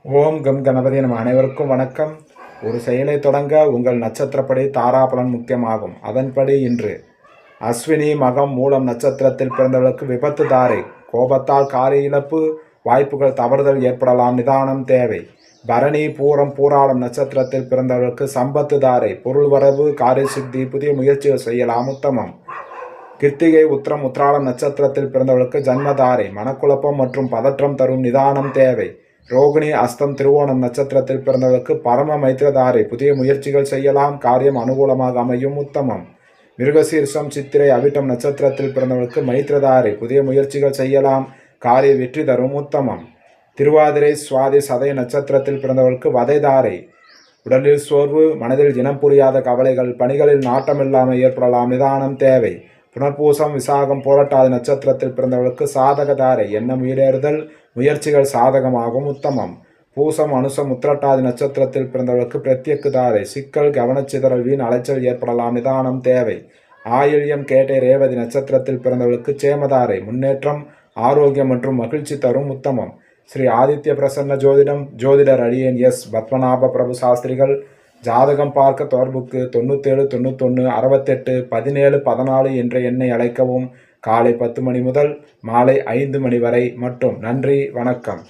ஓம் come Ganapathi நம்ம அனைவருக்கும் வணக்கம். ஒரு செயலை தொடங்க உங்கள் நட்சத்திரப்படி தாராபலன் முக்கியமாகும். அதன்படி இன்று அஸ்வினி மகம் மூலம் நட்சத்திரத்தில் பிறந்தவர்களுக்கு விபத்து தாரை, கோபத்தால் காரிய இழப்பு, வாய்ப்புகள் தவறுதல் ஏற்படலாம், நிதானம் தேவை. பரணி பூரம் பூராடம் நட்சத்திரத்தில் பிறந்தவர்களுக்கு சம்பத்து தாரை, பொருள் வரவு, காரிய சித்தி, புதிய முயற்சிகள் செய்யலாம், உத்தமம். கிருத்திகை உத்திரம் உத்திராடம் நட்சத்திரத்தில் பிறந்தவர்களுக்கு ஜன்மதாரை, மனக்குழப்பம் மற்றும் பதற்றம் தரும், நிதானம் தேவை. ரோகிணி அஸ்தம் திருவோணம் நட்சத்திரத்தில் பிறந்தவர்களுக்கு பரம மைத்திரதாரை, புதிய முயற்சிகள் செய்யலாம், காரியம் அனுகூலமாக அமையும், உத்தமம். மிருகசீர்ஷம் சித்திரை அவிட்டம் நட்சத்திரத்தில் பிறந்தவர்களுக்கு மைத்திரதாரை, புதிய முயற்சிகள் செய்யலாம், காரிய வெற்றி தரும், உத்தமம். திருவாதிரை சுவாதி சதய நட்சத்திரத்தில் பிறந்தவர்களுக்கு வதைதாரை, உடலில் சோர்வு, மனதில் இனம் புரியாத கவலைகள், பணிகளில் நாட்டமில்லாமல் ஏற்படலாம், நிதானம் தேவை. புனர்பூசம் விசாகம் போராட்டாதி நட்சத்திரத்தில் பிறந்தவர்களுக்கு சாதகதாரை, எண்ணம் ஈடேறுதல், முயற்சிகள் சாதகமாகும், உத்தமம். பூசம் அனுசம் உத்திரட்டாதி நட்சத்திரத்தில் பிறந்தவர்களுக்கு பிரத்யக்கு தாரை, சிக்கல், கவனச்சிதறல், வீண் அலைச்சல் ஏற்படலாம், நிதானம் தேவை. ஆயில்யம் கேட்டை ரேவதி நட்சத்திரத்தில் பிறந்தவர்களுக்கு சேமதாரை, முன்னேற்றம், ஆரோக்கியம் மற்றும் மகிழ்ச்சி தரும், உத்தமம். ஸ்ரீ ஆதித்ய பிரசன்ன ஜோதிடம், ஜோதிடர் அடியேன் எஸ் பத்மநாப பிரபு சாஸ்திரிகள். ஜாதகம் பார்க்க தொடர்புக்கு 97 91 68 17 14 என்ற எண்ணை அழைக்கவும். காலை 10 மணி முதல் மாலை 5 மணி வரை மட்டும். நன்றி, வணக்கம்.